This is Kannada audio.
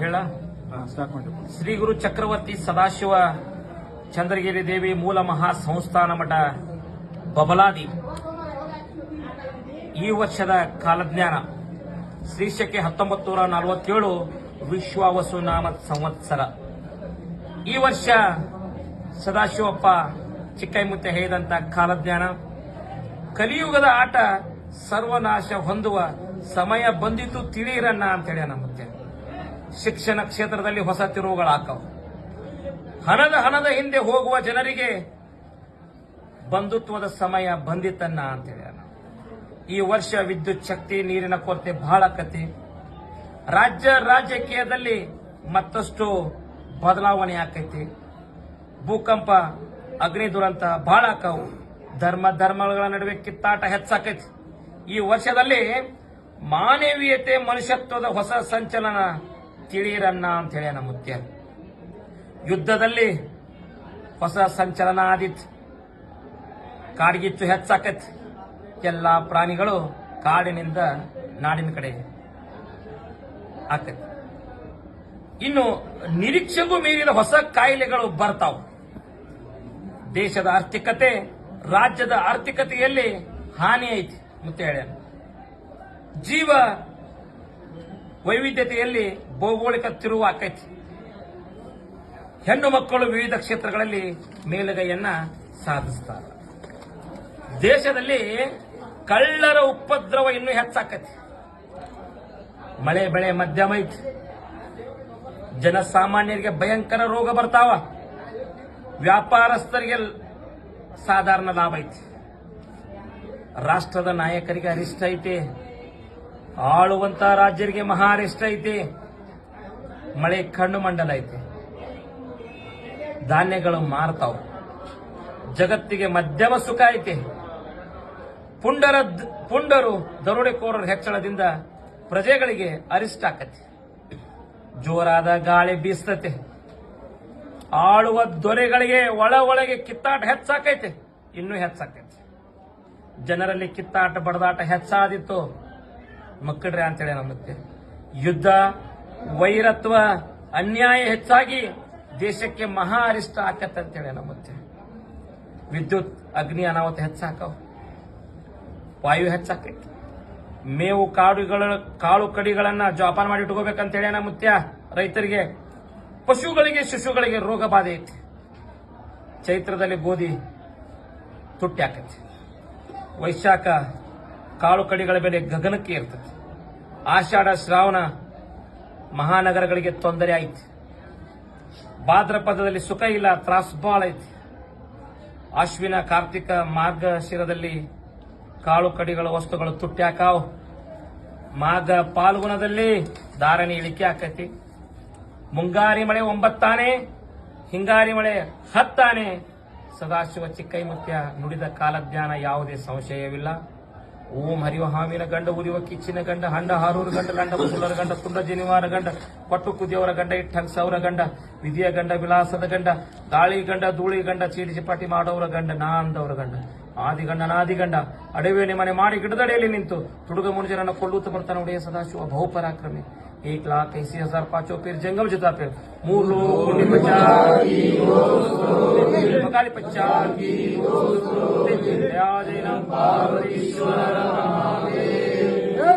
ಹೇಳ ಸ್ಟಾರ್ಟ್ ಮಾಡಿ. ಶ್ರೀ ಗುರು ಚಕ್ರವರ್ತಿ ಸದಾಶಿವ ಚಂದ್ರಗಿರಿ ದೇವಿ ಮೂಲ ಮಹಾ ಸಂಸ್ಥಾನ ಮಠ ಬಬಲಾದಿ ಈ ವರ್ಷದ ಕಾಲಜ್ಞಾನ ಶ್ರೀಶಕೆ 1947 ವಿಶ್ವಾವಸು ನಾಮ ಸಂವತ್ಸರ. ಈ ವರ್ಷ ಸದಾಶಿವಪ್ಪ ಚಿಕ್ಕೈಮುತ್ಯ ಹೇಳಿದಂತ ಕಾಲಜ್ಞಾನ ಕಲಿಯುಗದ ಆಟ ಸರ್ವನಾಶ ಹೊಂದುವ ಸಮಯ ಬಂದಿತು ತಿಳಿಯಿರನ್ನ ಅಂತ ಹೇಳಿ ಮತ್ತೆ ಶಿಕ್ಷಣ ಕ್ಷೇತ್ರದಲ್ಲಿ ಹೊಸ ತಿರುವುಗಳಾಕವು. ಹಣದ ಹಿಂದೆ ಹೋಗುವ ಜನರಿಗೆ ಬಂಧುತ್ವದ ಸಮಯ ಬಂದಿತನ್ನ ಅಂತೇಳಿ ಈ ವರ್ಷ ವಿದ್ಯುತ್ ಶಕ್ತಿ ನೀರಿನ ಕೊರತೆ ಬಹಳ ಕತೆ. ರಾಜಕೀಯದಲ್ಲಿ ಮತ್ತಷ್ಟು ಬದಲಾವಣೆ ಆಕೈತಿ. ಭೂಕಂಪ ಅಗ್ನಿ ದುರಂತ ಬಹಳ ಆಕವು. ಧರ್ಮಗಳ ನಡುವೆ ಕಿತ್ತಾಟ ಹೆಚ್ಚಾಕೈತಿ. ಈ ವರ್ಷದಲ್ಲಿ ಮಾನವೀಯತೆ ಮನುಷ್ಯತ್ವದ ಹೊಸ ಸಂಚಲನ ತಿಳಿಯಿರನ್ನ ಅಂತ ಹೇಳಿ ಮುತ್ಯ. ಯುದ್ಧದಲ್ಲಿ ಹೊಸ ಸಂಚಲನ ಆದಿತ್ತು. ಕಾಡ್ಗಿಚ್ಚು ಹೆಚ್ಚಾಕೈತಿ. ಎಲ್ಲಾ ಪ್ರಾಣಿಗಳು ಕಾಡಿನಿಂದ ನಾಡಿನ ಕಡೆ ಆಕೈತಿ. ಇನ್ನು ನಿರೀಕ್ಷೆಗೂ ಮೀರಿದ ಹೊಸ ಕಾಯಿಲೆಗಳು ಬರ್ತಾವ. ದೇಶದ ಆರ್ಥಿಕತೆ ರಾಜ್ಯದ ಆರ್ಥಿಕತೆಯಲ್ಲಿ ಹಾನಿ ಐತಿ ಮುತ್ತೆ ಹೇಳ. ಜೀವ ವೈವಿಧ್ಯತೆಯಲ್ಲಿ ಭೌಗೋಳಿಕ ತಿರುವು ಆಕೈತಿ. ಹೆಣ್ಣು ಮಕ್ಕಳು ವಿವಿಧ ಕ್ಷೇತ್ರಗಳಲ್ಲಿ ಮೇಲುಗೈಯನ್ನ ಸಾಧಿಸುತ್ತಾರೆ. ದೇಶದಲ್ಲಿ ಕಳ್ಳರ ಉಪದ್ರವ ಇನ್ನೂ ಹೆಚ್ಚಾಕೈತಿ. ಮಳೆ ಬೆಳೆ ಮಧ್ಯಮ ಐತಿ. ಜನಸಾಮಾನ್ಯರಿಗೆ ಭಯಂಕರ ರೋಗ ಬರ್ತಾವ. ವ್ಯಾಪಾರಸ್ಥರಿಗೆ ಸಾಧಾರಣ ಲಾಭ ಐತಿ. ರಾಷ್ಟ್ರದ ನಾಯಕರಿಗೆ ಅರಿಷ್ಟ ಐತಿ. ಆಳುವಂತ ರಾಜ್ಯರಿಗೆ ಮಹಾ ಅರಿಷ್ಟ ಐತಿ. ಮಳೆ ಕಣ್ಣು ಮಂಡಲ ಐತಿ. ಧಾನ್ಯಗಳು ಮಾರ್ತಾವ. ಜಗತ್ತಿಗೆ ಮಧ್ಯಮ ಸುಖ ಐತಿ. ಪುಂಡರು ದರೋಡೆಕೋರರ ಹೆಚ್ಚಳದಿಂದ ಪ್ರಜೆಗಳಿಗೆ ಅರಿಷ್ಟ ಆಕತಿ. ಜೋರಾದ ಗಾಳಿ ಬೀಸ್ತತೆ. ಆಳುವ ದೊರೆಗಳಿಗೆ ಒಳಗೆ ಕಿತ್ತಾಟ ಹೆಚ್ಚಾಕೈತೆ. ಇನ್ನೂ ಹೆಚ್ಚಾಕೈತಿ. ಜನರಲ್ಲಿ ಕಿತ್ತಾಟ ಬಡದಾಟ ಹೆಚ್ಚಾದಿತ್ತು. ಮಕ್ಕಳ್ರೆ ಅಂತೇಳಿ ನಮ್ಮತ್ತೆ ಯುದ್ಧ ವೈರತ್ವ ಅನ್ಯಾಯ ಹೆಚ್ಚಾಗಿ ದೇಶಕ್ಕೆ ಮಹಾ ಅರಿಷ್ಟ ಆಕತ್ತೆ ಅಂತೇಳಿ ನಮ್ಮತ್ತೆ. ವಿದ್ಯುತ್ ಅಗ್ನಿ ಅನಾಹುತ ಹೆಚ್ಚಾಕವು. ವಾಯು ಹೆಚ್ಚಾಕೈತಿ. ಮೇವು ಕಾಳು ಕಡಿಗಳನ್ನ ಜೋಪಾನ ಮಾಡಿ ಇಟ್ಕೋಬೇಕಂತೇಳಿ ಮುತ್ಯ ರೈತರಿಗೆ. ಪಶುಗಳಿಗೆ ಶಿಶುಗಳಿಗೆ ರೋಗ ಬಾಧೆ ಐತಿ. ಚೈತ್ರದಲ್ಲಿ ಗೋಧಿ ತುಟ್ಟಿ ಆಕೈತಿ. ವೈಶಾಖ ಕಾಳು ಕಡಿಗಳ ಬೆಲೆ ಗಗನಕ್ಕೆ ಇರ್ತದೆ. ಆಷಾಢ ಶ್ರಾವಣ ಮಹಾನಗರಗಳಿಗೆ ತೊಂದರೆ ಐತಿ. ಭಾದ್ರಪದದಲ್ಲಿ ಸುಖ ಇಲ್ಲ, ತ್ರಾಸ್ ಬಾಳ ಐತಿ. ಅಶ್ವಿನ ಕಾರ್ತಿಕ ಮಾರ್ಗಶಿರದಲ್ಲಿ ಕಾಳು ಕಡಿಗಳ ವಸ್ತುಗಳು ತುಟ್ಟಿ ಹಾಕಾವ್. ಮಾಘ ಪಾಲ್ಗುಣದಲ್ಲಿ ಧಾರಣೆ ಇಳಿಕೆ ಆಕೈತಿ. ಮುಂಗಾರಿ ಮಳೆ 9 ಆನೆ, ಹಿಂಗಾರಿ ಮಳೆ 10 ಆನೆ. ಸದಾಶಿವ ಚಿಕ್ಕೈಮುತ್ಯ ನುಡಿದ ಕಾಲಜ್ಞಾನ ಯಾವುದೇ ಸಂಶಯವಿಲ್ಲ. ಓಂ ಹರಿವ ಹಾವಿನ ಗಂಡ, ಉರಿಯುವ ಕಿಚ್ಚಿನ ಗಂಡ, ಹಂಡ ಹಾರೂರ ಗಂಡ, ಲಂಡ ಮುಸುಲರ ಗಂಡ, ತುಂಡ ಜನಿವಾರ ಗಂಡ, ಪಟ್ಟು ಕುದಿಯವರ ಗಂಡ, ಇಟ್ಟಂಗ್ ಸೌರ ಗಂಡ, ವಿಧಿಯ ಗಂಡ, ವಿಲಾಸದ ಗಂಡ, ಗಾಳಿ ಗಂಡ, ಧೂಳಿ ಗಂಡ, ಚೀಡಿಸಿಪಾಟಿ ಮಾಡೋರ ಗಂಡ, ನಾಂದವರ ಗಂಡ, ಆದಿಗಂಡ ನಾದಿಗಂಡ, ಅಡವೇಲಿ ಮನೆ ಮಾಡಿ ಗಿಡದಡಿಯಲ್ಲಿ ನಿಂತು ತುಡುಗ ಮುನುಜರನ್ನು ಕೊಳ್ಳುತ್ತ ಬರ್ತಾನೆ ಒಡೆಯ ಸದಾಶಿವ ಬಹುಪರಾಕ್ರಮಿ. 1,80,000 पाँचों पेर जंगम जता पेर 3 लोग पचास